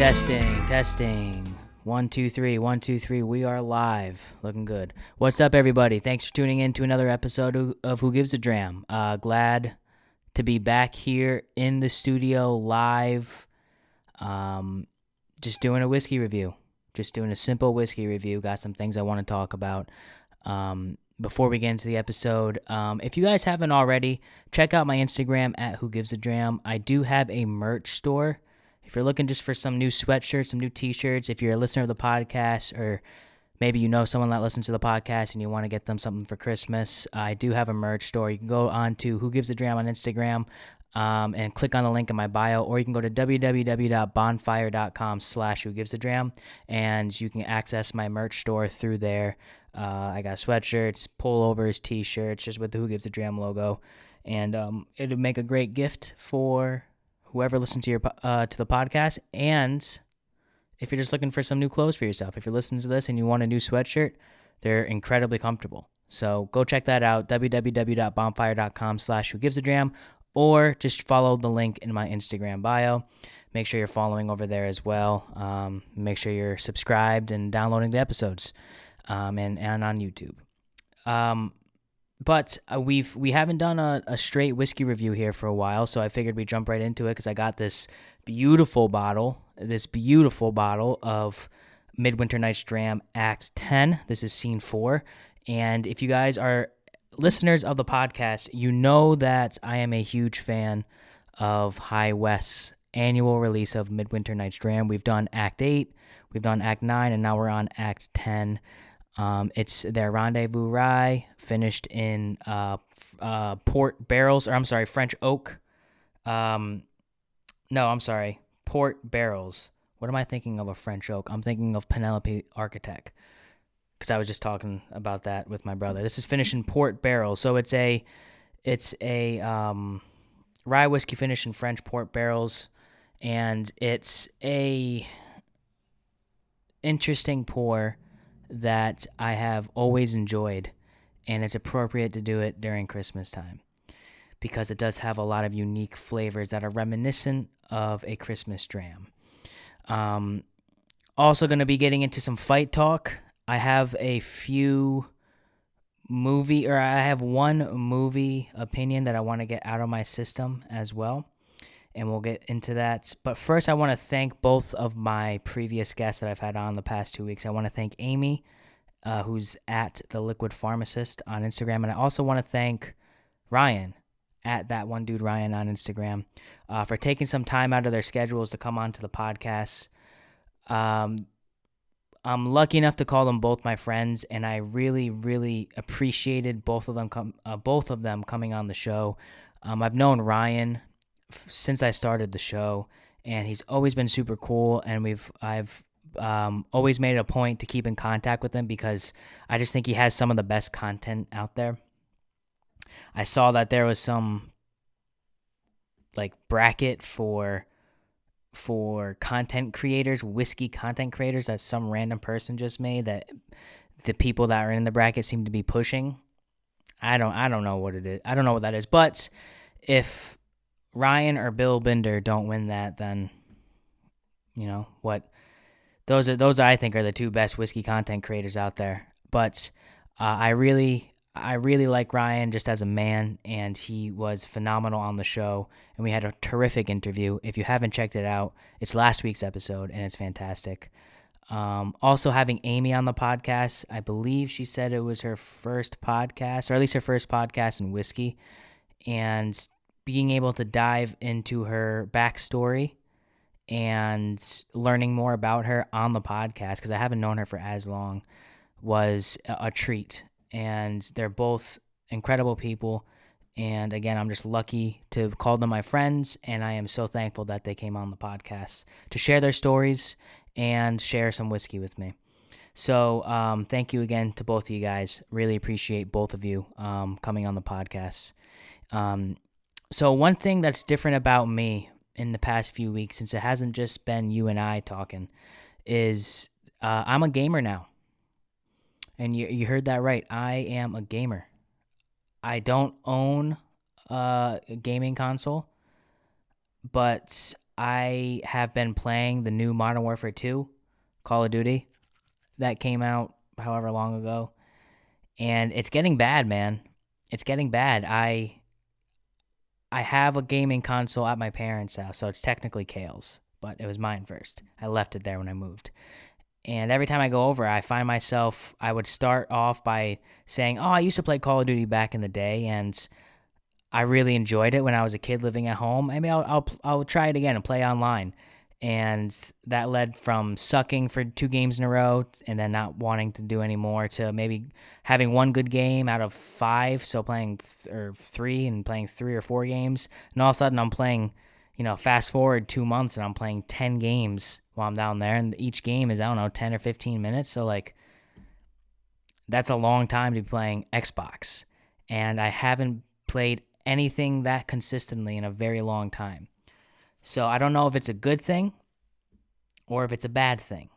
Testing. 1, 2, 3. 1, 2, 3. We are live. Looking good. What's up, everybody? Thanks for tuning in to another episode of Who Gives A Dram. Glad to be back here in the studio live. Just doing a whiskey review. Just doing a simple whiskey review. Got some things I want to talk about. Before we get into the episode, if you guys haven't already, check out my Instagram at Who Gives A Dram. I do have a merch store. If you're looking just for some new sweatshirts, some new t-shirts, if you're a listener of the podcast, or maybe you know someone that listens to the podcast and you want to get them something for Christmas, I do have a merch store. You can go on to Who Gives A Dram on Instagram and click on the link in my bio, or you can go to www.bonfire.com/whogivesadram, and you can access my merch store through there. I got sweatshirts, pullovers, t-shirts, just with the Who Gives A Dram logo, and it'll make a great gift for whoever listens to your to the podcast. And if you're just looking for some new clothes for yourself, if you're listening to this and you want a new sweatshirt, they're incredibly comfortable. So go check that out, www.bonfire.com/whogivesadram, or just follow the link in my Instagram bio. Make sure you're following over there as well. Make sure you're subscribed and downloading the episodes, and on YouTube. But we haven't done a straight whiskey review here for a while, so I figured we'd jump right into it because I got this beautiful bottle of Midwinter Night's Dram Act 10. This is Scene 4, and if you guys are listeners of the podcast, you know that I am a huge fan of High West's annual release of Midwinter Night's Dram. We've done Act 8, we've done Act 9, and now we're on Act 10. It's their Rendezvous Rye, finished in port barrels, French oak. Port barrels. What am I thinking of a French oak? I'm thinking of Penelope Architect, because I was just talking about that with my brother. This is finished in port barrels, so it's a rye whiskey finished in French port barrels, and it's a interesting pour that I have always enjoyed, and it's appropriate to do it during Christmas time because it does have a lot of unique flavors that are reminiscent of a Christmas dram. Also going to be getting into some fight talk. I have one movie opinion that I want to get out of my system as well, and we'll get into that. But first, I want to thank both of my previous guests that I've had on the past 2 weeks. I want to thank Amy, who's at The Liquid Pharmacist on Instagram, and I also want to thank Ryan, at That One Dude Ryan on Instagram, for taking some time out of their schedules to come on to the podcast. I'm lucky enough to call them both my friends, and I really, really appreciated both of them coming on the show. I've known Ryan since I started the show, and he's always been super cool, and I've always made it a point to keep in contact with him because I just think he has some of the best content out there. I saw that there was some bracket for content creators, whiskey content creators, that some random person just made, that the people that are in the bracket seem to be pushing. I don't know what it is. I don't know what that is, but if Ryan or Bill Binder don't win that, then you know what? Those I think are the two best whiskey content creators out there. But I really like Ryan just as a man, and he was phenomenal on the show, and we had a terrific interview. If you haven't checked it out, it's last week's episode, and it's fantastic. Also having Amy on the podcast, I believe she said it was her first podcast, or at least her first podcast in whiskey, and being able to dive into her backstory and learning more about her on the podcast, because I haven't known her for as long, was a treat. And they're both incredible people. And again, I'm just lucky to call them my friends, and I am so thankful that they came on the podcast to share their stories and share some whiskey with me. So thank you again to both of you guys. Really appreciate both of you coming on the podcast. So one thing that's different about me in the past few weeks, since it hasn't just been you and I talking, is I'm a gamer now. And you heard that right. I am a gamer. I don't own a gaming console, but I have been playing the new Modern Warfare 2 Call of Duty that came out however long ago, and it's getting bad, man. It's getting bad. I have a gaming console at my parents' house, so it's technically Kale's, but it was mine first. I left it there when I moved. And every time I go over, I find myself, I would start off by saying, "Oh, I used to play Call of Duty back in the day, and I really enjoyed it when I was a kid living at home. Maybe I'll try it again and play online." And that led from sucking for 2 games in a row and then not wanting to do any more to maybe having one good game out of 5, so playing or 3 and playing 3 or 4 games. And all of a sudden I'm playing, fast forward 2 months and I'm playing 10 games while I'm down there, and each game is, I don't know, 10 or 15 minutes. So like that's a long time to be playing Xbox. And I haven't played anything that consistently in a very long time. So I don't know if it's a good thing or if it's a bad thing.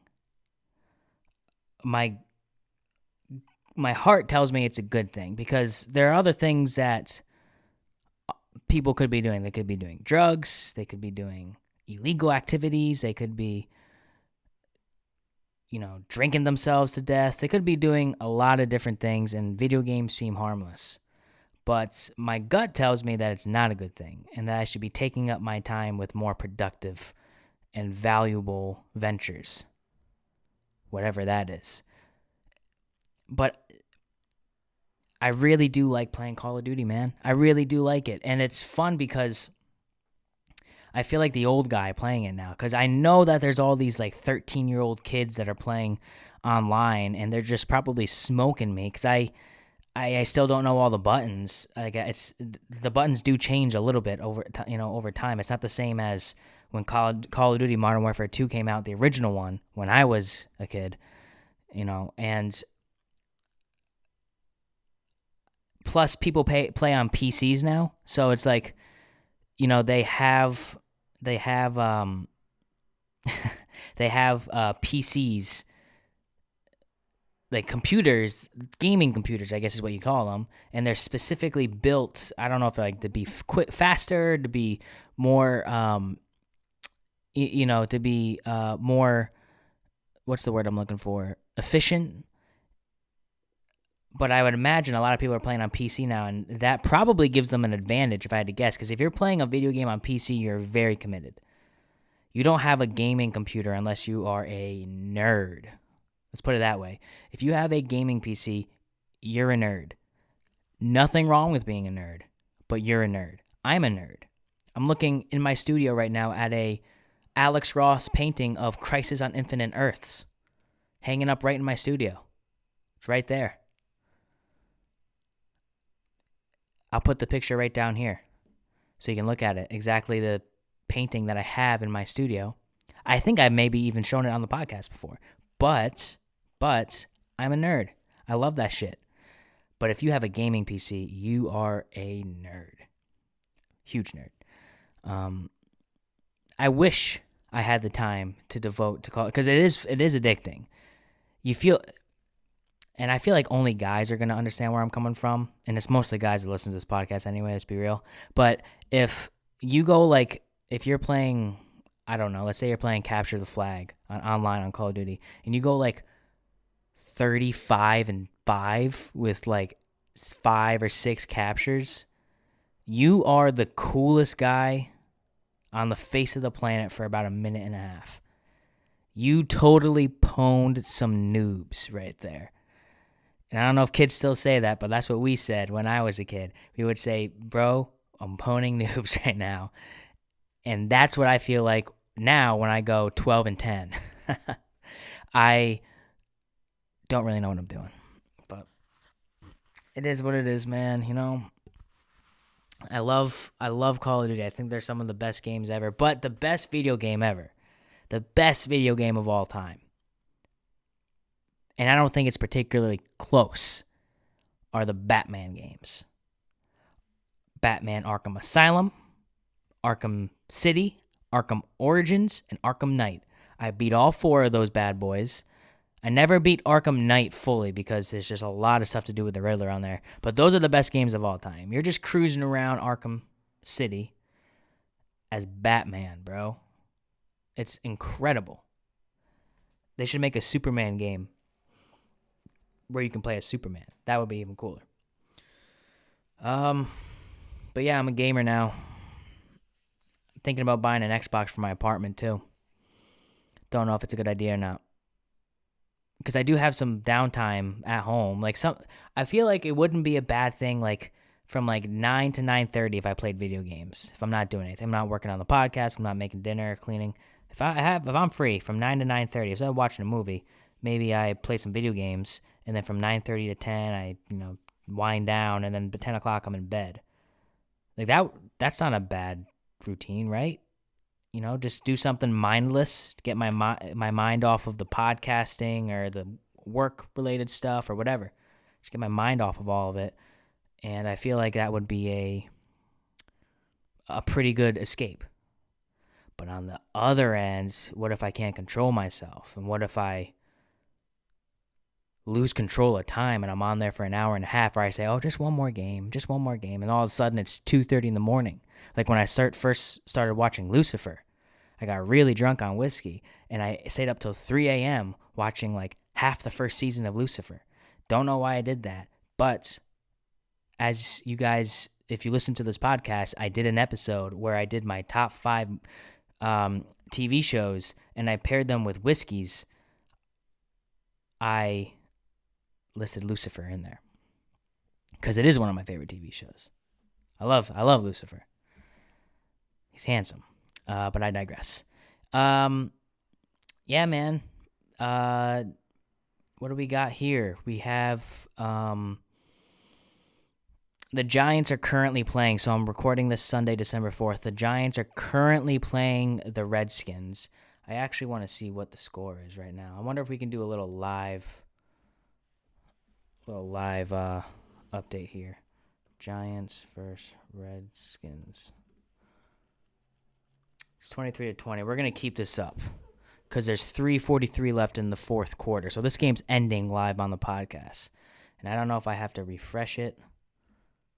My heart tells me it's a good thing because there are other things that people could be doing. They could be doing drugs. They could be doing illegal activities. They could be, drinking themselves to death. They could be doing a lot of different things, and video games seem harmless. But my gut tells me that it's not a good thing and that I should be taking up my time with more productive and valuable ventures, whatever that is. But I really do like playing Call of Duty, man. I really do like it. And it's fun because I feel like the old guy playing it now, because I know that there's all these like 13-year-old kids that are playing online and they're just probably smoking me because I still don't know all the buttons. The buttons do change a little bit over time. It's not the same as when Call of Duty Modern Warfare 2 came out, the original one, when I was a kid, and plus people play on PCs now, so it's like, they have they have PCs, like computers, gaming computers, I guess is what you call them, and they're specifically built. I don't know if to be faster, to be more, to be more. What's the word I'm looking for? Efficient. But I would imagine a lot of people are playing on PC now, and that probably gives them an advantage if I had to guess. Because if you're playing a video game on PC, you're very committed. You don't have a gaming computer unless you are a nerd. Let's put it that way. If you have a gaming PC, you're a nerd. Nothing wrong with being a nerd, but you're a nerd. I'm a nerd. I'm looking in my studio right now at a Alex Ross painting of Crisis on Infinite Earths, hanging up right in my studio. It's right there. I'll put the picture right down here so you can look at it. Exactly the painting that I have in my studio. I think I've maybe even shown it on the podcast before. But I'm a nerd. I love that shit. But if you have a gaming PC, you are a nerd. Huge nerd. I wish I had the time to devote to call it, because it is addicting. You feel, and I feel like only guys are going to understand where I'm coming from, and it's mostly guys that listen to this podcast anyway, let's be real. But if you go if you're playing, I don't know, let's say you're playing Capture the Flag online on Call of Duty, and you go 35-5 with 5 or 6 captures, you are the coolest guy on the face of the planet for about a minute and a half. You totally pwned some noobs right there. And I don't know if kids still say that, but that's what we said when I was a kid. We would say, "Bro, I'm pwning noobs right now." And that's what I feel like now when I go 12-10. I don't really know what I'm doing, but it is what it is, man. I love Call of Duty. I think they're some of the best games ever, but the best video game ever, the best video game of all time, and I don't think it's particularly close, are the Batman games. Batman Arkham Asylum, Arkham City, Arkham Origins, and Arkham Knight. I beat all 4 of those bad boys. I never beat Arkham Knight fully because there's just a lot of stuff to do with the Riddler on there. But those are the best games of all time. You're just cruising around Arkham City as Batman, bro. It's incredible. They should make a Superman game where you can play as Superman. That would be even cooler. But yeah, I'm a gamer now. I'm thinking about buying an Xbox for my apartment too. Don't know if it's a good idea or not. Because I do have some downtime at home. I feel like it wouldn't be a bad thing, like from like 9 to 9:30 if I played video games. If I'm not doing anything, I'm not working on the podcast, I'm not making dinner, cleaning. If I'm free from 9 to 9:30, if I'm watching a movie, maybe I play some video games, and then from 9:30 to 10, I wind down, and then by 10 o'clock I'm in bed. Like that's not a bad routine, right? Just do something mindless to get my mind off of the podcasting or the work-related stuff or whatever. Just get my mind off of all of it, and I feel like that would be a pretty good escape. But on the other end, what if I can't control myself? And what if I lose control of time and I'm on there for an hour and a half, or I say, oh, just one more game, and all of a sudden it's 2:30 in the morning. Like when I first started watching Lucifer, I got really drunk on whiskey, and I stayed up till 3 a.m. watching like half the first season of Lucifer. Don't know why I did that, but as you guys, if you listen to this podcast, I did an episode where I did my top 5 TV shows, and I paired them with whiskeys. I listed Lucifer in there because it is one of my favorite TV shows. I love Lucifer. He's handsome, but I digress. Yeah, man. What do we got here? We have the Giants are currently playing, so I'm recording this Sunday, December 4th. The Giants are currently playing the Redskins. I actually want to see what the score is right now. I wonder if we can do a little live update here. Giants versus Redskins. It's 23-20. We're going to keep this up because there's 3:43 left in the fourth quarter. So this game's ending live on the podcast. And I don't know if I have to refresh it.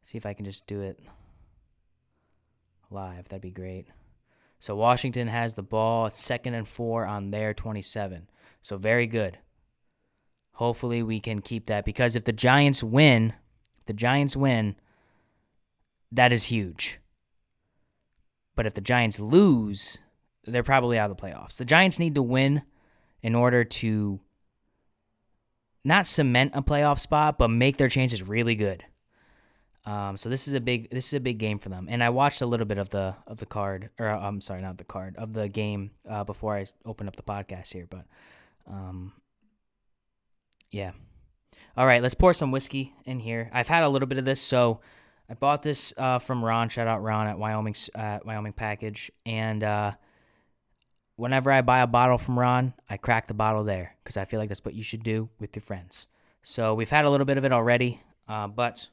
See if I can just do it live. That'd be great. So Washington has the ball. It's 2nd and 4 on their 27. So very good. Hopefully we can keep that, because if the Giants win, that is huge. But if the Giants lose, they're probably out of the playoffs. The Giants need to win in order to not cement a playoff spot, but make their chances really good. So this is a big game for them. And I watched a little bit of the card, or I'm sorry, not the card, of the game before I opened up the podcast here. But yeah. All right, let's pour some whiskey in here. I've had a little bit of this, so I bought this from Ron. Shout out Ron at Wyoming Package. And whenever I buy a bottle from Ron, I crack the bottle there because I feel like that's what you should do with your friends. So we've had a little bit of it already, but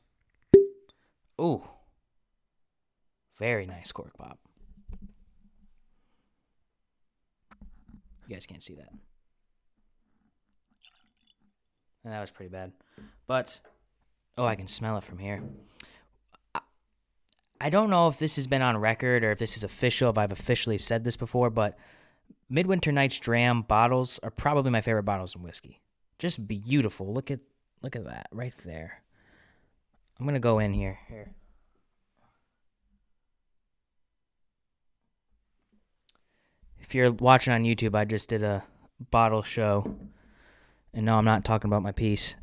ooh, very nice cork pop. You guys can't see that. And that was pretty bad. But, I can smell it from here. I don't know if this has been on record or if this is official, if I've officially said this before, but Midwinter Night's Dram bottles are probably my favorite bottles of whiskey. Just beautiful. Look at that right there. I'm going to go in here. If you're watching on YouTube, I just did a bottle show. And no, I'm not talking about my piece.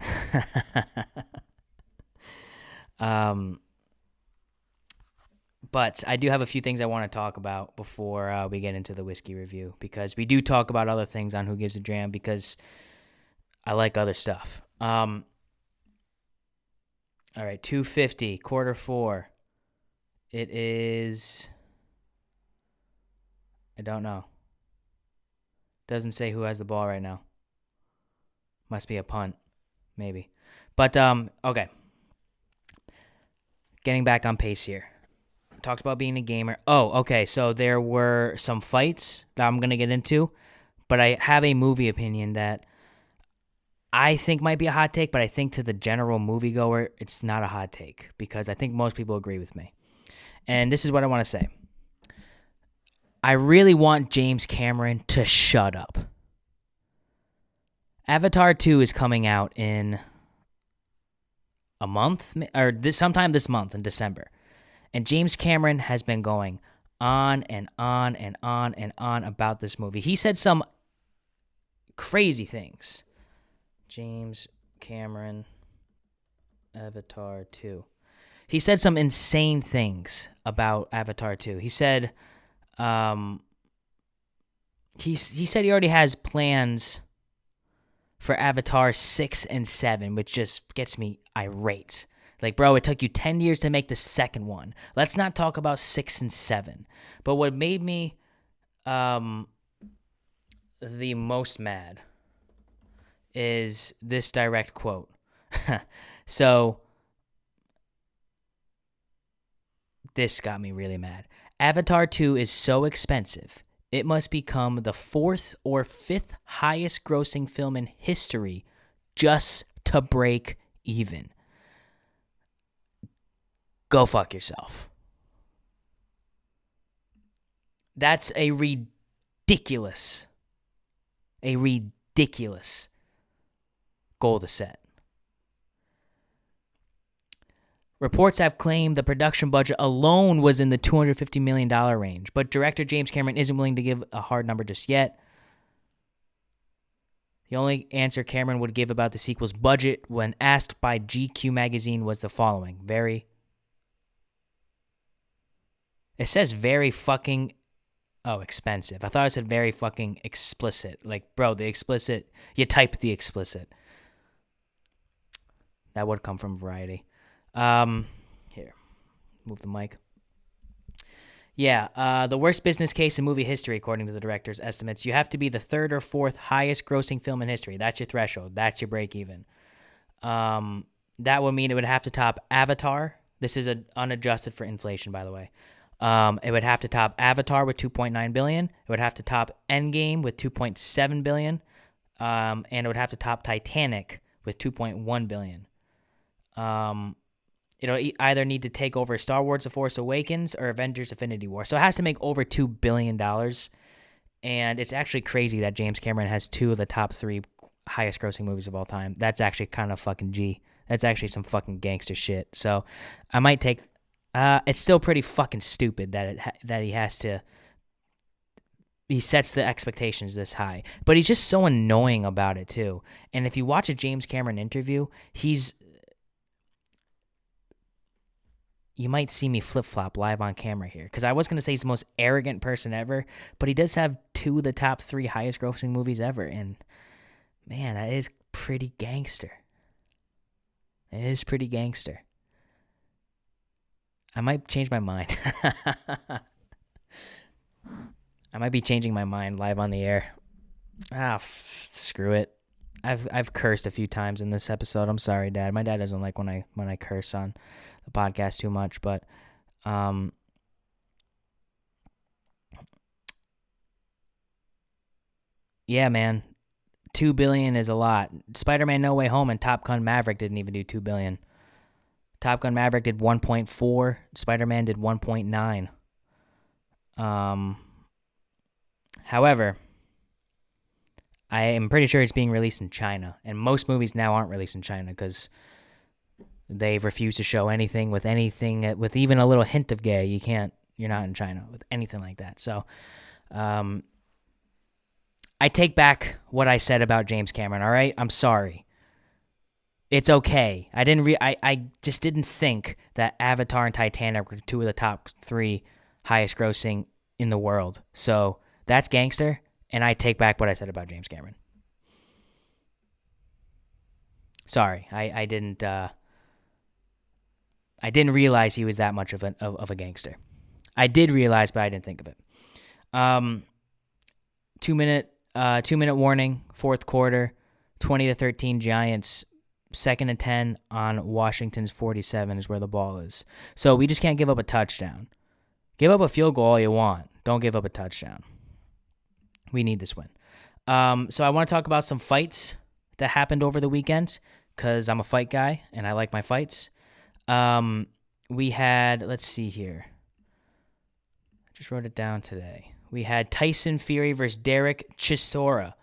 But I do have a few things I want to talk about before we get into the whiskey review, because we do talk about other things on Who Gives a Dram because I like other stuff. All right, 250, quarter 4. It is, I don't know. Doesn't say who has the ball right now. Must be a punt, maybe. But, okay. Getting back on pace here. Talked about being a gamer. Oh, okay, so there were some fights that I'm going to get into, but I have a movie opinion that I think might be a hot take, but I think to the general moviegoer, it's not a hot take, because I think most people agree with me. And this is what I want to say. I really want James Cameron to shut up. Avatar 2 is coming out in a month, or sometime this month in December. And James Cameron has been going on and on and on and on about this movie. He said some crazy things. James Cameron, Avatar 2. He said some insane things about Avatar 2. He said, he said he already has plans for Avatar 6 and 7, which just gets me irate. Like, bro, it took you 10 years to make the second one. Let's not talk about 6 and 7. But what made me the most mad is this direct quote. So, this got me really mad. Avatar 2 is so expensive, it must become the 4th or 5th highest grossing film in history just to break even. Go fuck yourself. That's a ridiculous goal to set. Reports have claimed the production budget alone was in the $250 million range, but director James Cameron isn't willing to give a hard number just yet. The only answer Cameron would give about the sequel's budget when asked by GQ magazine was the following. It says very fucking... Oh, expensive. I thought it said very fucking explicit. Like, bro, the explicit... You type the explicit. That would come from Variety. Here. Move the mic. Yeah, the worst business case in movie history, according to the director's estimates. You have to be the 3rd or 4th highest grossing film in history. That's your threshold. That's your break even. That would mean it would have to top Avatar. This is unadjusted for inflation, by the way. It would have to top Avatar with $2.9 billion. It would have to top Endgame with $2.7 billion. And it would have to top Titanic with $2.1 billion. It'll either need to take over Star Wars The Force Awakens or Avengers Infinity War. So it has to make over $2 billion. And it's actually crazy that James Cameron has 2 of the top 3 highest grossing movies of all time. That's actually kind of fucking G. That's actually some fucking gangster shit. So I might take... it's still pretty fucking stupid that he has to... He sets the expectations this high. But he's just so annoying about it, too. And if you watch a James Cameron interview, you might see me flip-flop live on camera here. Because I was going to say he's the most arrogant person ever. But he does have 2 of the top 3 highest grossing movies ever. And, man, that is pretty gangster. It is pretty gangster. I might change my mind. I might be changing my mind live on the air. Screw it. I've cursed a few times in this episode. I'm sorry, Dad. My dad doesn't like when I curse on the podcast too much, but yeah, man. $2 billion is a lot. Spider-Man No Way Home and Top Gun Maverick didn't even do $2 billion. Top Gun Maverick did 1.4. Spider-Man did 1.9. However, I am pretty sure it's being released in China, and most movies now aren't released in China because they've refused to show anything with even a little hint of gay. You're not in China with anything like that. So, I take back what I said about James Cameron. All right, I'm sorry. It's okay. I just didn't think that Avatar and Titanic were 2 of the top 3 highest grossing in the world. So that's gangster, and I take back what I said about James Cameron. Sorry, I didn't realize he was that much of a gangster. I did realize, but I didn't think of it. 2 minute warning. 4th quarter. 20-13 Giants. 2nd and 10 on Washington's 47 is where the ball is. So we just can't give up a touchdown. Give up a field goal all you want. Don't give up a touchdown. We need this win. So I want to talk about some fights that happened over the weekend because I'm a fight guy and I like my fights. We had, let's see here. I just wrote it down today. we had Tyson Fury versus Derek Chisora,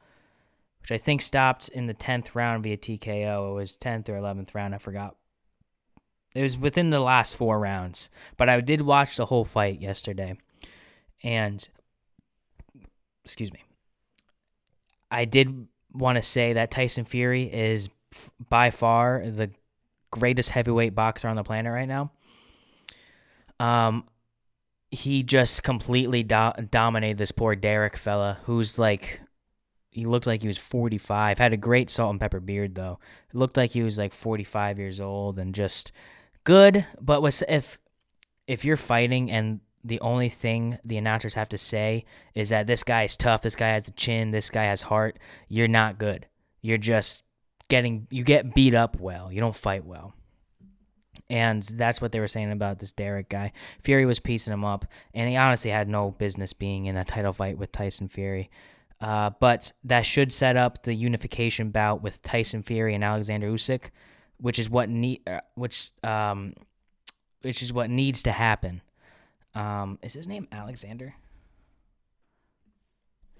which I think stopped in the 10th round via TKO. It was 10th or 11th round, I forgot. It was within the last 4 rounds, but I did watch the whole fight yesterday. And, excuse me, I did want to say that Tyson Fury is by far the greatest heavyweight boxer on the planet right now. He just completely dominated this poor Derek fella, who's like, he looked like he was 45. Had a great salt and pepper beard, though. It looked like he was like 45 years old and just good. But if you're fighting and the only thing the announcers have to say is that this guy is tough, this guy has the chin, this guy has heart, you're not good. You're just you get beat up well. You don't fight well. And that's what they were saying about this Derek guy. Fury was piecing him up, and he honestly had no business being in a title fight with Tyson Fury. But that should set up the unification bout with Tyson Fury and Alexander Usyk, which is what needs to happen. Is his name Alexander?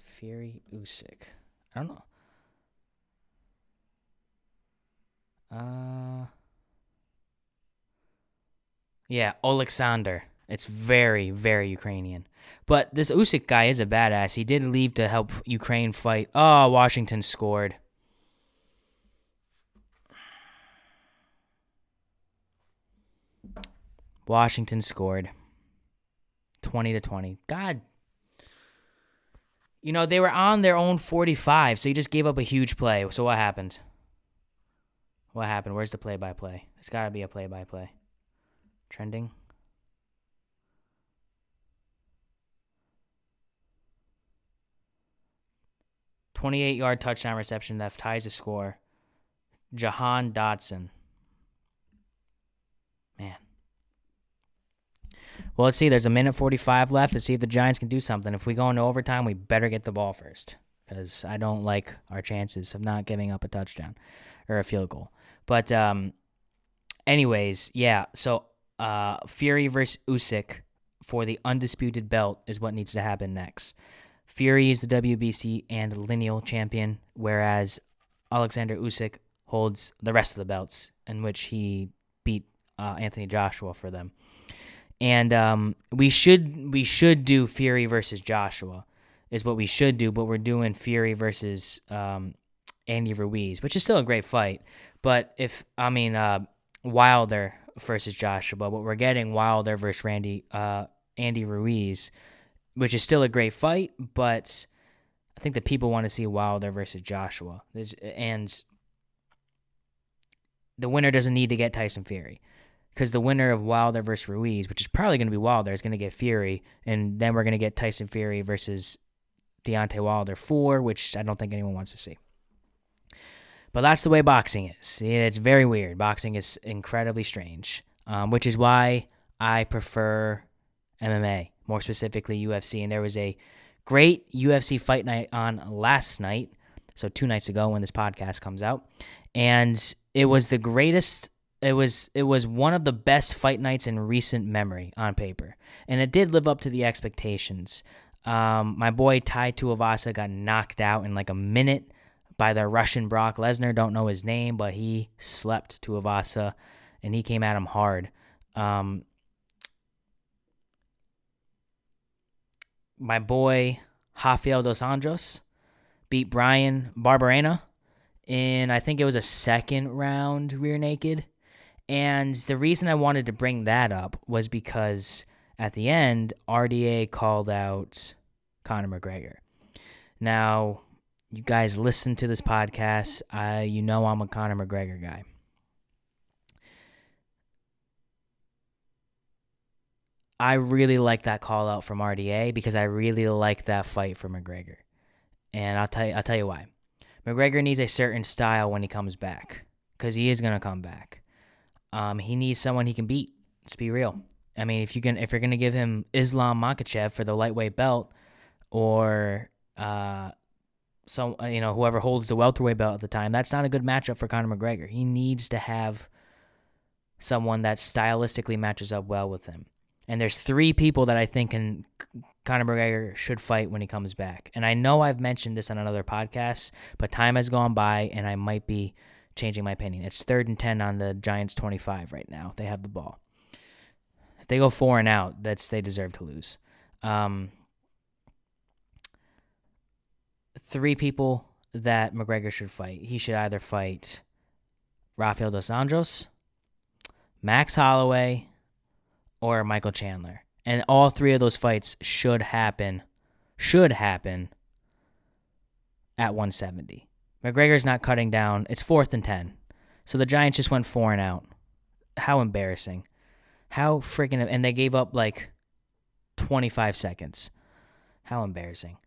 Fury Usyk. I don't know. Yeah, Alexander. It's very, very Ukrainian. But this Usyk guy is a badass. He did leave to help Ukraine fight. Oh, Washington scored. Washington scored. 20-20. God. You know, they were on their own 45, so he just gave up a huge play. So what happened? What happened? Where's the play-by-play? It's got to be a play-by-play. Trending. "28-yard touchdown reception that ties the score. Jahan Dotson." Man. Well, let's see. There's a minute 45 left to see if the Giants can do something. If we go into overtime, we better get the ball first, because I don't like our chances of not giving up a touchdown or a field goal. But anyways, yeah. So Fury versus Usyk for the undisputed belt is what needs to happen next. Fury is the WBC and lineal champion, whereas Alexander Usyk holds the rest of the belts, in which he beat Anthony Joshua for them. And we should do Fury versus Joshua is what we should do, but we're doing Fury versus Andy Ruiz, which is still a great fight. But Wilder versus Joshua, but we're getting Wilder versus Andy Ruiz, which is still a great fight, but I think the people want to see Wilder versus Joshua. And the winner doesn't need to get Tyson Fury, because the winner of Wilder versus Ruiz, which is probably going to be Wilder, is going to get Fury, and then we're going to get Tyson Fury versus Deontay Wilder 4, which I don't think anyone wants to see. But that's the way boxing is. It's very weird. Boxing is incredibly strange, which is why I prefer MMA, more specifically UFC. And there was a great UFC Fight Night on last night, so 2 nights ago when this podcast comes out, and it was the greatest. It was one of the best fight nights in recent memory on paper, and it did live up to the expectations. My boy Tai Tuivasa got knocked out in like a minute by the Russian Brock Lesnar. Don't know his name, but he slept Tuivasa, and he came at him hard. My boy Rafael dos Anjos beat Brian Barberena in, I think it was a second round rear naked. And the reason I wanted to bring that up was because at the end, RDA called out Conor McGregor. Now, you guys listen to this podcast. You know I'm a Conor McGregor guy. I really like that call out from RDA because I really like that fight for McGregor. And I'll tell you why. McGregor needs a certain style when he comes back, because he is going to come back. He needs someone he can beat. Let's be real. I mean, if you're gonna give him Islam Makhachev for the lightweight belt, or whoever holds the welterweight belt at the time, that's not a good matchup for Conor McGregor. He needs to have someone that stylistically matches up well with him. And there's 3 people that I think Conor McGregor should fight when he comes back. And I know I've mentioned this on another podcast, but time has gone by, and I might be changing my opinion. It's 3rd and 10 on the Giants' 25 right now. They have the ball. If they go 4 and out, they deserve to lose. 3 people that McGregor should fight. He should either fight Rafael dos Anjos, Max Holloway, or Michael Chandler. And all 3 of those fights should happen at 170. McGregor's not cutting down. It's 4th and 10. So the Giants just went 4 and out. How embarrassing. How freaking... And they gave up like 25 seconds. How embarrassing.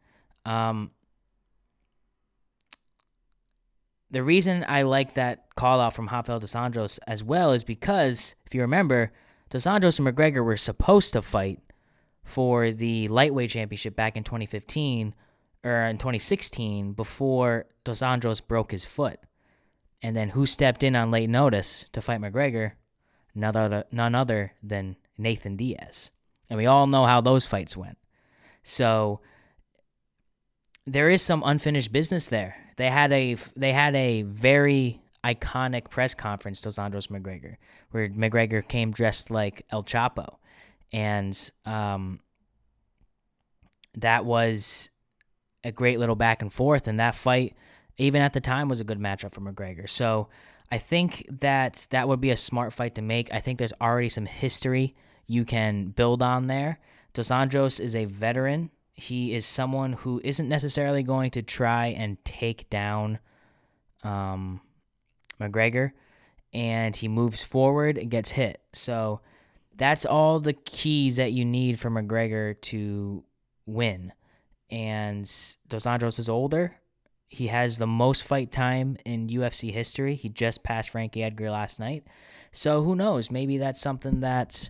The reason I like that call out from Rafael dos Anjos as well is because, if you remember, dos Anjos and McGregor were supposed to fight for the lightweight championship back in 2015 or in 2016 before dos Anjos broke his foot. And then who stepped in on late notice to fight McGregor? None other than Nathan Diaz. And we all know how those fights went. So there is some unfinished business there. They had a very iconic press conference, dos Anjos McGregor, where McGregor came dressed like El Chapo. And that was a great little back and forth. And that fight, even at the time, was a good matchup for McGregor. So I think that would be a smart fight to make. I think there's already some history you can build on there. Dos Anjos is a veteran. He is someone who isn't necessarily going to try and take down McGregor, and he moves forward and gets hit. So that's all the keys that you need for McGregor to win. And dos Anjos is older. He has the most fight time in UFC history. He just passed Frankie Edgar last night. So who knows? Maybe that's something that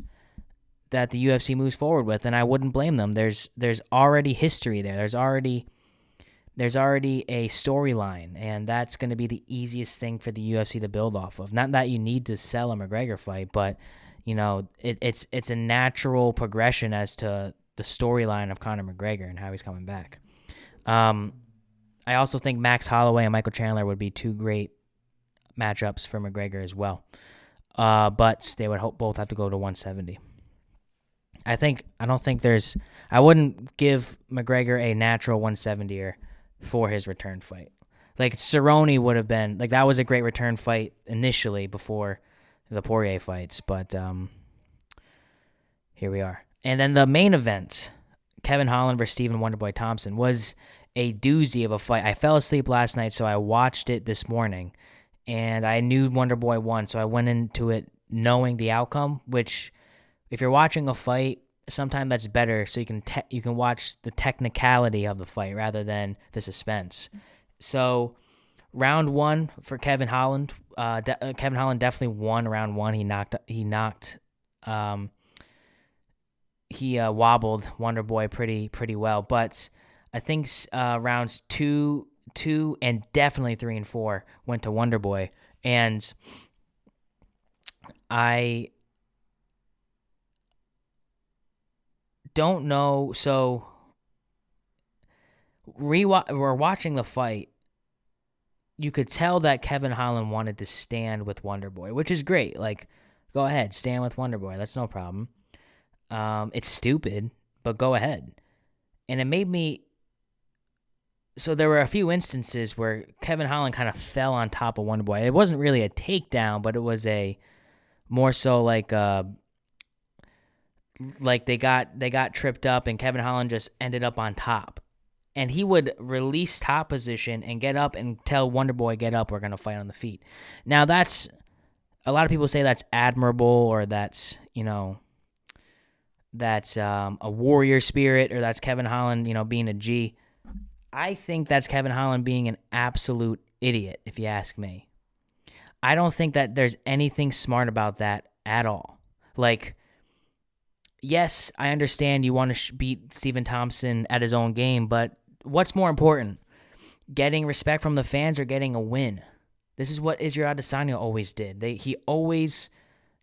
the UFC moves forward with, and I wouldn't blame them. There's already history there. There's already a storyline, and that's going to be the easiest thing for the UFC to build off of. Not that you need to sell a McGregor fight, but it's a natural progression as to the storyline of Conor McGregor and how he's coming back. I also think Max Holloway and Michael Chandler would be 2 great matchups for McGregor as well, but they would both have to go to 170. I wouldn't give McGregor a natural 170er for his return fight. Like Cerrone would have been, like that was a great return fight initially before the Poirier fights, but here we are. And then the main event, Kevin Holland versus Stephen Wonderboy Thompson, was a doozy of a fight. I fell asleep last night, so I watched it this morning, and I knew Wonderboy won, so I went into it knowing the outcome, which... If you're watching a fight, sometimes that's better, so you can watch the technicality of the fight rather than the suspense. So, round 1 for Kevin Holland. Kevin Holland definitely won round 1. He wobbled Wonderboy pretty well, but I think rounds 2, and definitely 3 and 4 went to Wonderboy, and I don't know. So we're watching the fight. You could tell that Kevin Holland wanted to stand with Wonderboy, which is great. Like, go ahead, stand with Wonderboy. That's no problem. It's stupid, but go ahead. And it made me... So there were a few instances where Kevin Holland kind of fell on top of Wonderboy. It wasn't really a takedown, but it was more so like they got tripped up and Kevin Holland just ended up on top. And he would release top position and get up and tell Wonderboy, get up, we're going to fight on the feet. Now that's, a lot of people say that's admirable, or that's, that's a warrior spirit, or that's Kevin Holland, being a G. I think that's Kevin Holland being an absolute idiot, if you ask me. I don't think that there's anything smart about that at all. Like, yes, I understand you want to beat Stephen Thompson at his own game, but what's more important? Getting respect from the fans or getting a win? This is what Israel Adesanya always did. He always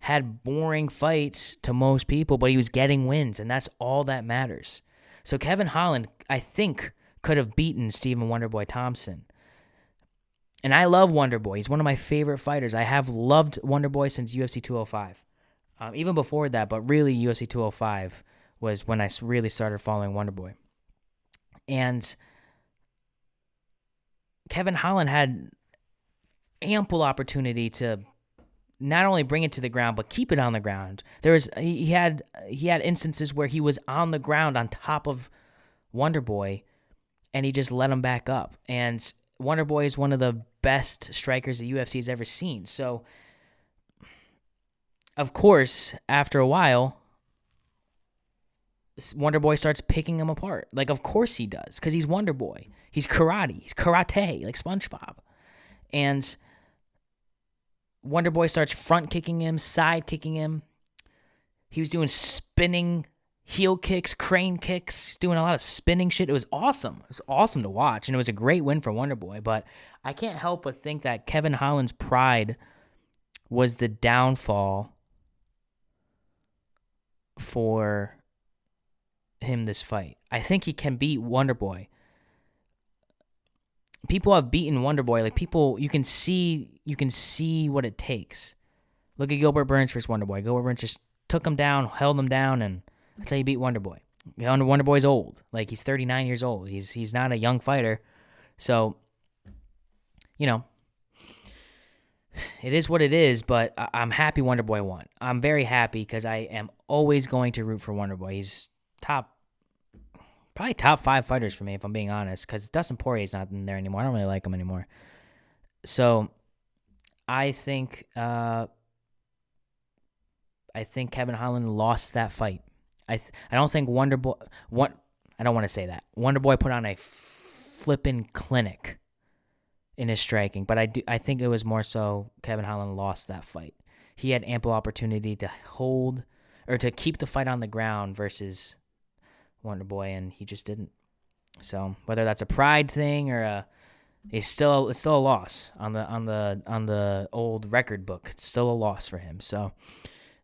had boring fights to most people, but he was getting wins, and that's all that matters. So Kevin Holland, I think, could have beaten Stephen Wonderboy Thompson. And I love Wonderboy. He's one of my favorite fighters. I have loved Wonderboy since UFC 205. Even before that, but really UFC 205 was when I really started following Wonderboy. And Kevin Holland had ample opportunity to not only bring it to the ground, but keep it on the ground. He had instances where he was on the ground on top of Wonderboy, and he just let him back up. And Wonderboy is one of the best strikers the UFC has ever seen. So, of course, after a while, Wonderboy starts picking him apart. Like, of course he does, because he's Wonderboy. He's karate. He's karate, like SpongeBob. And Wonderboy starts front kicking him, side kicking him. He was doing spinning heel kicks, crane kicks, doing a lot of spinning shit. It was awesome. It was awesome to watch, and it was a great win for Wonderboy. But I can't help but think that Kevin Holland's pride was the downfall for him this fight. I think he can beat Wonderboy. People have beaten Wonderboy. Like, people, you can see what it takes. Look at Gilbert Burns versus Wonderboy. Gilbert Burns just took him down, held him down, and that's how you beat Wonderboy. Wonderboy's old. Like, he's 39 years old. He's not a young fighter. So, it is what it is, but I'm happy Wonderboy won. I'm very happy because I am always going to root for Wonderboy. He's probably top 5 fighters for me, if I'm being honest, because Dustin Poirier's not in there anymore. I don't really like him anymore. So I think Kevin Holland lost that fight. I don't think Wonderboy. I don't want to say that. Wonderboy put on a flippin' clinic in his striking, but I think it was more so Kevin Holland lost that fight. He had ample opportunity to hold or to keep the fight on the ground versus Wonderboy, and he just didn't. So whether that's a pride thing or it's still a loss on the old record book. It's still a loss for him. So,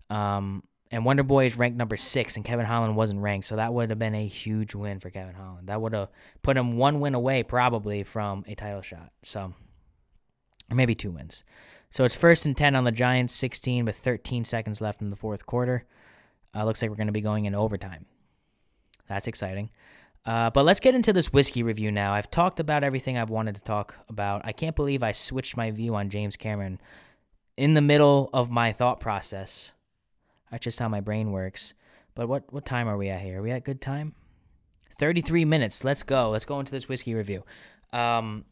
and Wonderboy is ranked number 6, and Kevin Holland wasn't ranked, so that would have been a huge win for Kevin Holland. That would have put him 1 win away probably from a title shot. So, or maybe 2 wins. So it's 1st and 10 on the Giants, 16 with 13 seconds left in the fourth quarter. Looks like we're going to be going into overtime. That's exciting. But let's get into this whiskey review now. I've talked about everything I've wanted to talk about. I can't believe I switched my view on James Cameron in the middle of my thought process. That's just how my brain works. But what time are we at here? Are we at good time? 33 minutes. Let's go. Let's go into this whiskey review. So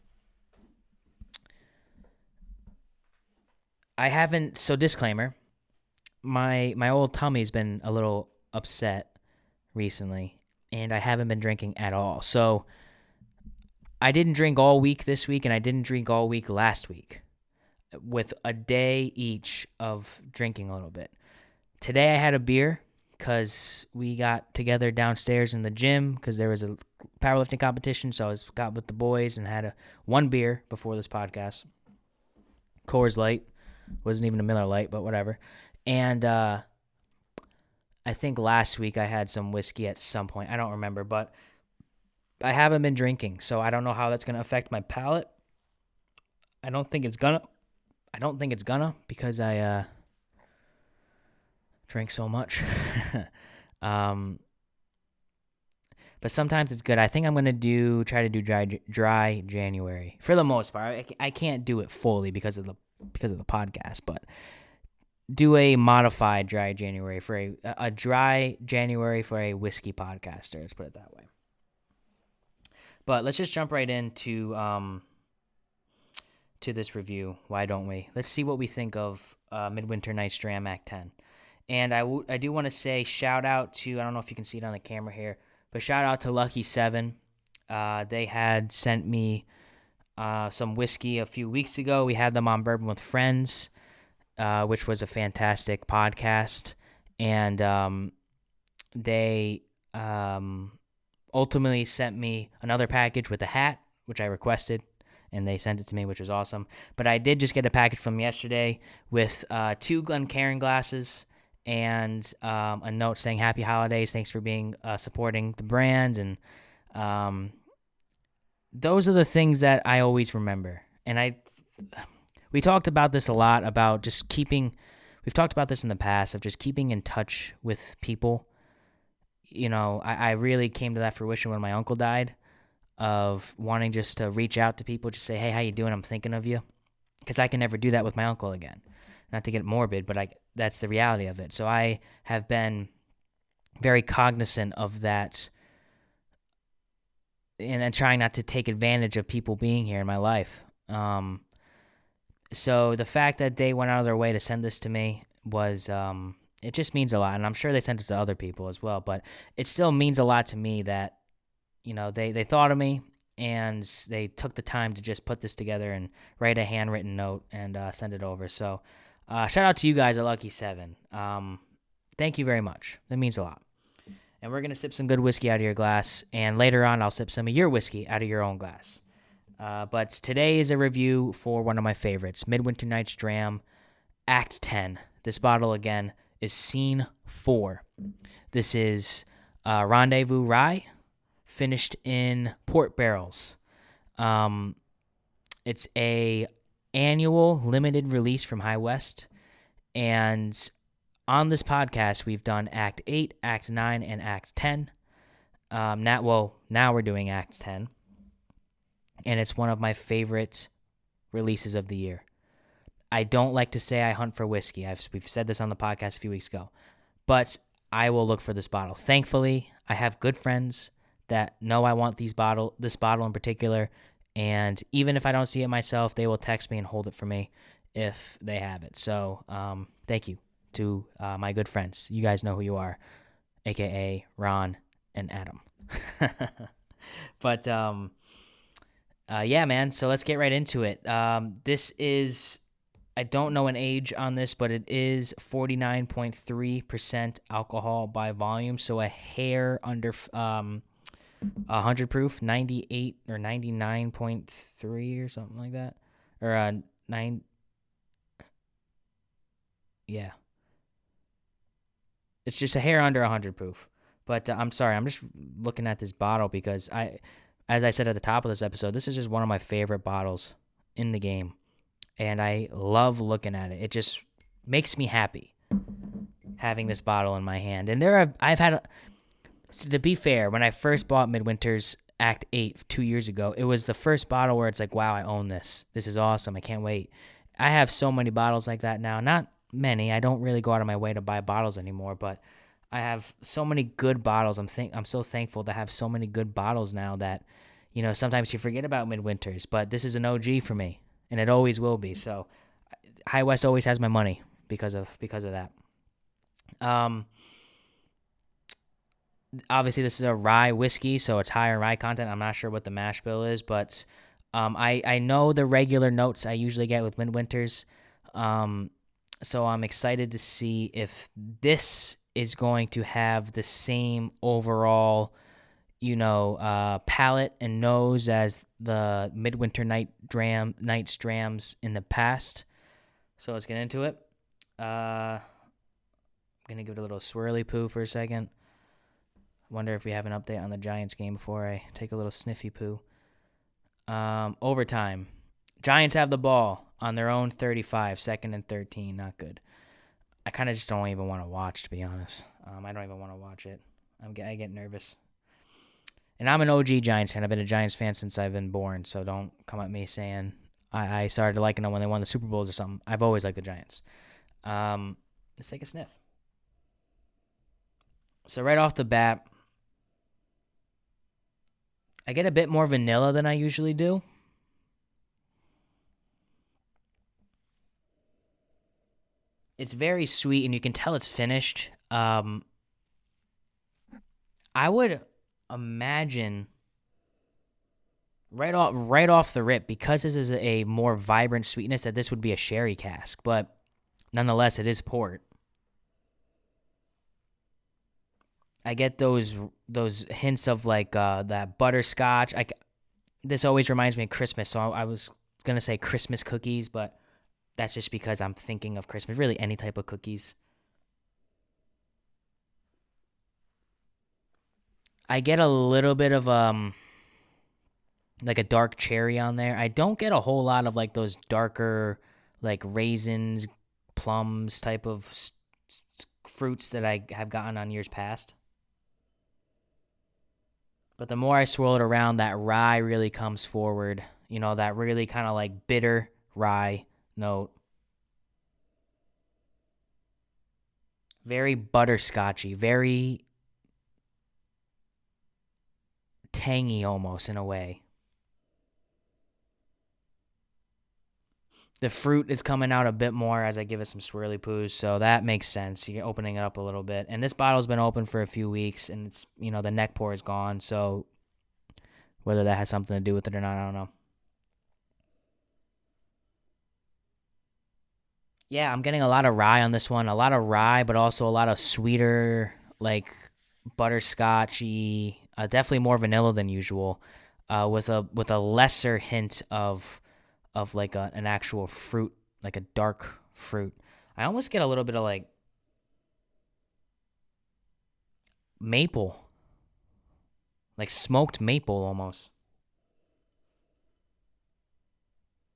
disclaimer, my old tummy's been a little upset recently, and I haven't been drinking at all. So I didn't drink all week this week, and I didn't drink all week last week, with a day each of drinking a little bit. Today I had a beer because we got together downstairs in the gym because there was a powerlifting competition, so I got with the boys and had one beer before this podcast. Coors Light. Wasn't even a Miller Lite, but whatever. And I think last week I had some whiskey at some point. I don't remember, but I haven't been drinking, so I don't know how that's going to affect my palate. I don't think it's gonna because I drink so much. But sometimes it's good. I think I'm going to try to do dry January for the most part. I can't do it fully because of the podcast, but do a modified dry January for a dry January for a whiskey podcaster. Let's put it that way. But let's just jump right into to this review. Why don't we? Let's see what we think of Midwinter Night's Dram Act 10. And I do want to say shout out to, I don't know if you can see it on the camera here, but shout out to Lucky 7. They had sent me some whiskey a few weeks ago. We had them on Bourbon with Friends, which was a fantastic podcast. And they ultimately sent me another package with a hat, which I requested. and they sent it to me, which was awesome. But I did just get a package from yesterday with 2 Glencairn glasses and a note saying happy holidays, thanks for being supporting the brand. And those are the things that I always remember. And we talked about this a lot, about just we've talked about this in the past, of just keeping in touch with people. I really came to that fruition when my uncle died, of wanting just to reach out to people, just say, hey, how you doing? I'm thinking of you. Because I can never do that with my uncle again. Not to get morbid, but that's the reality of it. So I have been very cognizant of that, and trying not to take advantage of people being here in my life. So the fact that they went out of their way to send this to me was, it just means a lot. And I'm sure they sent it to other people as well, but it still means a lot to me that, they thought of me and they took the time to just put this together and write a handwritten note and send it over. So shout out to you guys at Lucky 7. Thank you very much. That means a lot. And we're going to sip some good whiskey out of your glass, and later on I'll sip some of your whiskey out of your own glass. But today is a review for one of my favorites, Midwinter Night's Dram, Act 10. This bottle, again, is Scene 4. This is Rendezvous Rye, finished in port barrels. It's a annual limited release from High West, and on this podcast we've done Act 8, Act 9, and Act 10. Now we're doing Act 10, and it's one of my favorite releases of the year. I don't like to say I hunt for whiskey. We've said this on the podcast a few weeks ago, but I will look for this bottle. Thankfully, I have good friends that know I want this bottle in particular, and even if I don't see it myself, they will text me and hold it for me if they have it. So thank you to my good friends. You guys know who you are, aka Ron and Adam. But yeah, man, so let's get right into it. This is, I don't know an age on this, but it is 49.3% alcohol by volume, so a hair under 100 proof, 98 or 99.3 or something like that, or 9. Yeah, it's just a hair under 100 proof. But I'm sorry, I'm just looking at this bottle because as I said at the top of this episode, this is just one of my favorite bottles in the game, and I love looking at it. It just makes me happy having this bottle in my hand. And so to be fair, when I first bought Midwinter's Act 8 2 years ago, it was the first bottle where it's like, wow, I own this. This is awesome. I can't wait. I have so many bottles like that now. Not many. I don't really go out of my way to buy bottles anymore, but I have so many good bottles. I'm so thankful to have so many good bottles now that, sometimes you forget about Midwinter's, but this is an OG for me, and it always will be. So High West always has my money because of that. Obviously this is a rye whiskey, so it's higher rye content. I'm not sure what the mash bill is, but I know the regular notes I usually get with Midwinter's. So I'm excited to see if this is going to have the same overall, palate and nose as the Midwinter Night's Drams in the past. So let's get into it. I'm going to give it a little swirly poo for a second. Wonder if we have an update on the Giants game before I take a little sniffy poo. Overtime. Giants have the ball on their own 35, 2nd and 13. Not good. I kind of just don't even want to watch, to be honest. I don't even want to watch it. I get nervous. And I'm an OG Giants fan. I've been a Giants fan since I've been born, so don't come at me saying I started liking them when they won the Super Bowls or something. I've always liked the Giants. Let's take a sniff. So right off the bat, I get a bit more vanilla than I usually do. It's very sweet, and you can tell it's finished. I would imagine right off the rip, because this is a more vibrant sweetness, that this would be a sherry cask. But nonetheless, it is port. I get those hints of like that butterscotch. This always reminds me of Christmas, so I was going to say Christmas cookies, but that's just because I'm thinking of Christmas. Really, any type of cookies. I get a little bit of like a dark cherry on there. I don't get a whole lot of like those darker like raisins, plums type of fruits that I have gotten on years past. But the more I swirl it around, that rye really comes forward. You know, that really kind of like bitter rye note. Very butterscotchy, very tangy almost in a way. The fruit is coming out a bit more as I give it some swirly poos, so that makes sense. You're opening it up a little bit. And this bottle's been open for a few weeks, and it's, the neck pour is gone, so whether that has something to do with it or not, I don't know. Yeah, I'm getting a lot of rye on this one. A lot of rye, but also a lot of sweeter, like butterscotchy, definitely more vanilla than usual, with a lesser hint of like an actual fruit, like a dark fruit. I almost get a little bit of like maple, like smoked maple almost.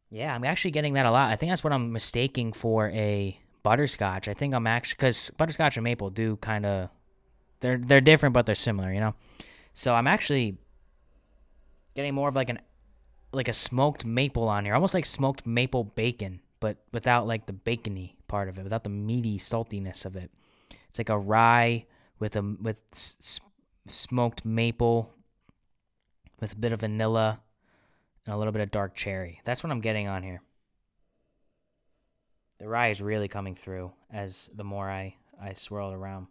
Yeah, I'm actually getting that a lot. I think that's what I'm mistaking for a butterscotch. I think I'm actually, because butterscotch and maple do kind of, they're different, but they're similar. So I'm actually getting more of like a smoked maple on here, almost like smoked maple bacon, but without like the bacony part of it, without the meaty saltiness of it. It's like a rye with smoked maple with a bit of vanilla and a little bit of dark cherry. That's what I'm getting on here. The rye is really coming through as the more I swirl it around.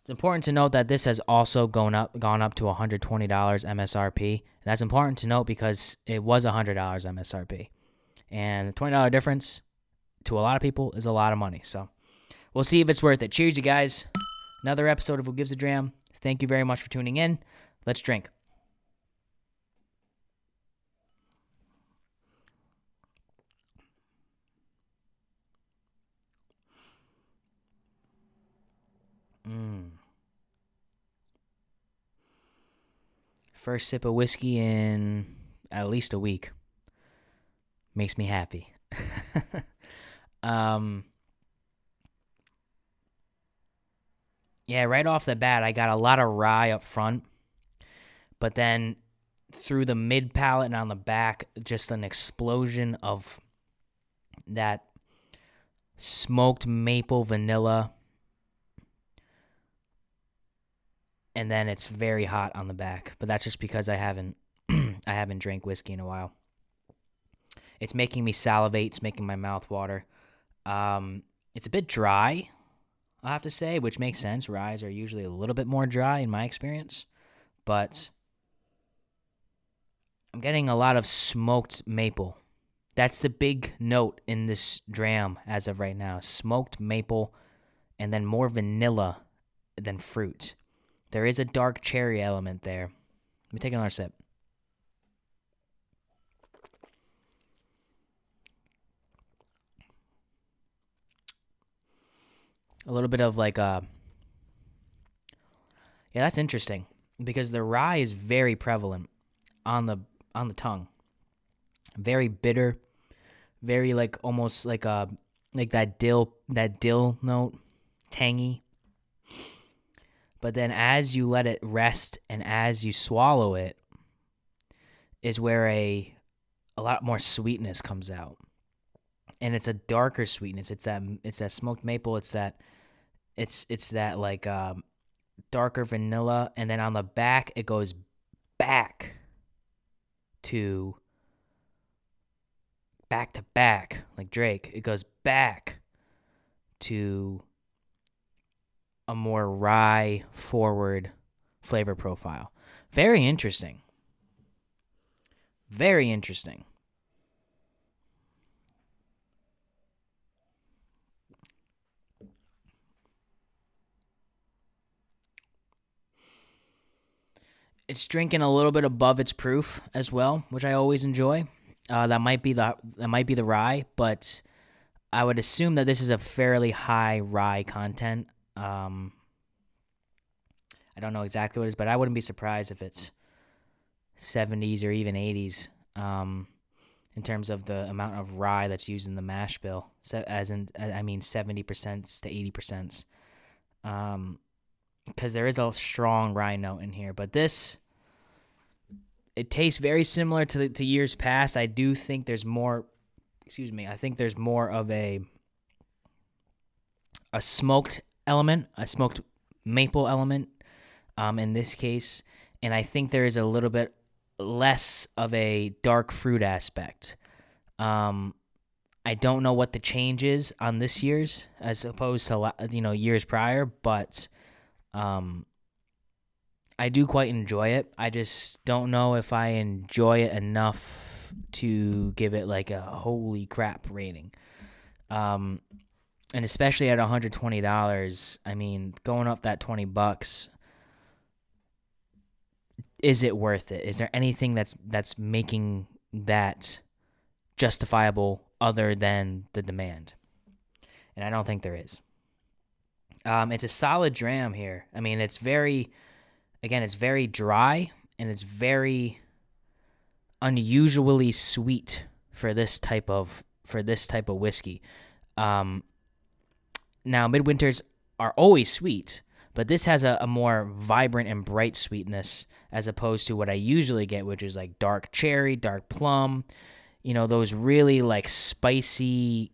It's important to note that this has also gone up to $120 MSRP. That's important to note because it was $100 MSRP. And the $20 difference to a lot of people is a lot of money. So we'll see if it's worth it. Cheers, you guys. Another episode of Who Gives a Dram. Thank you very much for tuning in. Let's drink. Mm. First sip of whiskey in at least a week. Makes me happy. um, yeah, right off the bat, I got a lot of rye up front, but then through the mid palate and on the back, just an explosion of that smoked maple vanilla, and then it's very hot on the back. But that's just because I haven't I haven't drank whiskey in a while. It's making me salivate. It's making my mouth water. It's a bit dry, I have to say, which makes sense. Ryes are usually a little bit more dry in my experience, but I'm getting a lot of smoked maple. That's the big note in this dram as of right now. Smoked maple and then more vanilla than fruit. There is a dark cherry element there. Let me take another sip. A little bit of like yeah, that's interesting because the rye is very prevalent on the tongue. Very bitter, very like almost like that dill note, tangy. But then as you let it rest and as you swallow it is where a lot more sweetness comes out. And it's a darker sweetness. It's that smoked maple, it's that like darker vanilla, and then on the back it goes back to back like Drake. It goes back to a more rye forward flavor profile. Very interesting. Very interesting. It's drinking a little bit above its proof as well, which I always enjoy. That might be the rye, but I would assume that this is a fairly high rye content. Um, I don't know exactly what it is, but I wouldn't be surprised if it's 70s or even 80s in terms of the amount of rye that's used in the mash bill. So, I mean, 70% to 80%. Because there is a strong rye note in here, but it tastes very similar to years past. I do think there's more. Excuse me. I think there's more of a smoked element, a smoked maple element, in this case, and I think there is a little bit less of a dark fruit aspect. I don't know what the change is on this year's as opposed to years prior, but I do quite enjoy it. I just don't know if I enjoy it enough to give it like a holy crap rating. And especially at $120, I mean, going up that $20, is it worth it? Is there anything that's making that justifiable other than the demand? And I don't think there is. It's a solid dram here. I mean, it's very dry and it's very unusually sweet for this type of whiskey. Now Midwinters are always sweet, but this has a more vibrant and bright sweetness as opposed to what I usually get, which is like dark cherry, dark plum, those really like spicy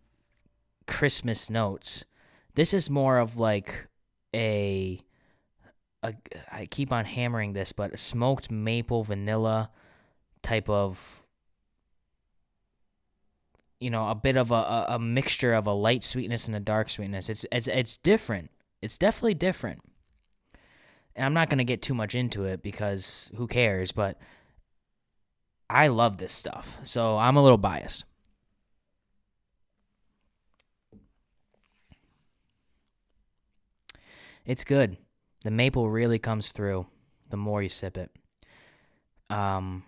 Christmas notes. This is more of like I keep on hammering this, but a smoked maple vanilla type of, a bit of a mixture of a light sweetness and a dark sweetness. It's different. It's definitely different. And I'm not going to get too much into it because who cares, but I love this stuff. So I'm a little biased. It's good. The maple really comes through the more you sip it. And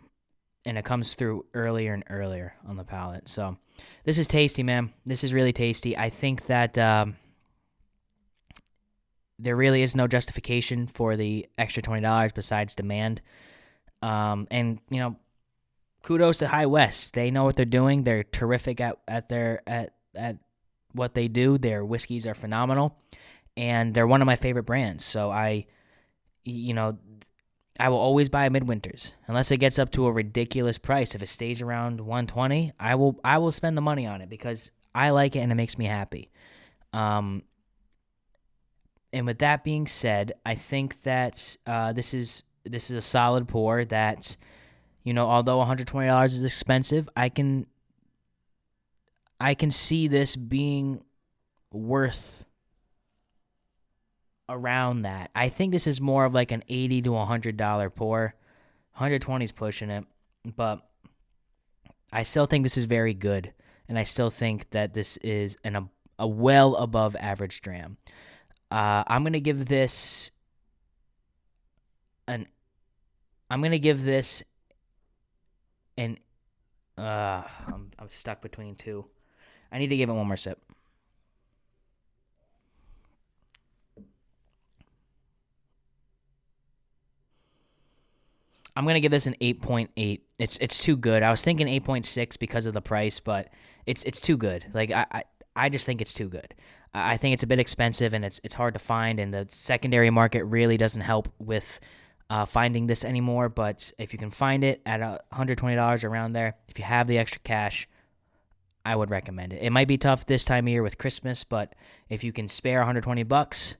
it comes through earlier and earlier on the palate. So this is tasty, man. This is really tasty. I think that there really is no justification for the extra $20 besides demand. And kudos to High West. They know what they're doing. They're terrific at what they do. Their whiskeys are phenomenal, and they're one of my favorite brands. So I will always buy Midwinters unless it gets up to a ridiculous price. If it stays around $120, I will spend the money on it because I like it and it makes me happy. And with that being said, I think that this is a solid pour that, although $120 is expensive, I can see this being worth around that. I think this is more of like an $80 to $100 pour. $120 is pushing it, but I still think this is very good, and I still think that this is a well above average dram. I'm gonna give this an. I'm stuck between two. I need to give it one more sip. I'm gonna give this an 8.8. It's too good. I was thinking 8.6 because of the price, but it's too good. Like I just think it's too good. I think it's a bit expensive and it's hard to find, and the secondary market really doesn't help with finding this anymore. But if you can find it at $120 around there, if you have the extra cash, I would recommend it. It might be tough this time of year with Christmas, but if you can spare $120,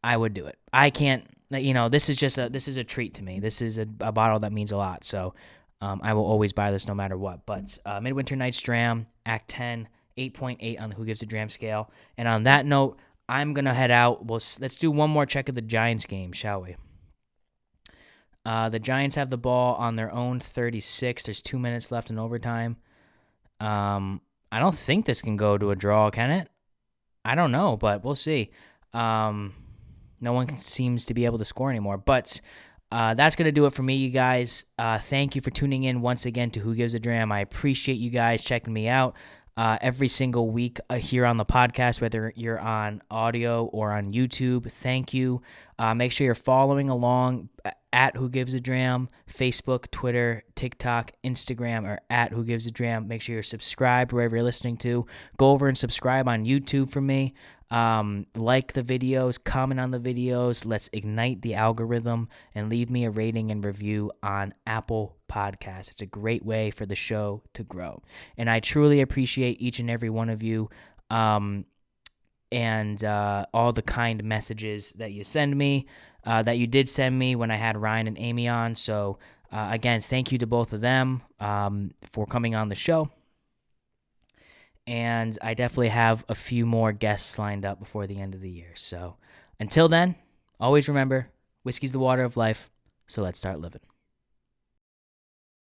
I would do it. I can't. This is a treat to me. This is a bottle that means a lot. So I will always buy this no matter what. But Midwinter Night's Dram, Act 10, 8.8 on the Who Gives a Dram scale. And on that note, I'm going to head out. Let's do one more check of the Giants game, shall we? The Giants have the ball on their own 36. There's 2 minutes left in overtime. I don't think this can go to a draw, can it? I don't know, but we'll see. No one seems to be able to score anymore. But that's going to do it for me, you guys. Thank you for tuning in once again to Who Gives a Dram. I appreciate you guys checking me out every single week here on the podcast, whether you're on audio or on YouTube. Thank you. Make sure you're following along at Who Gives a Dram, Facebook, Twitter, TikTok, Instagram, or at Who Gives a Dram. Make sure you're subscribed wherever you're listening to. Go over and subscribe on YouTube for me. Like the videos, comment on the videos. Let's ignite the algorithm and leave me a rating and review on Apple Podcasts. It's a great way for the show to grow. And I truly appreciate each and every one of you. And all the kind messages that you send me, that you did send me when I had Ryan and Amy on. So, again, thank you to both of them for coming on the show. And I definitely have a few more guests lined up before the end of the year. So, until then, always remember, whiskey's the water of life, so let's start living.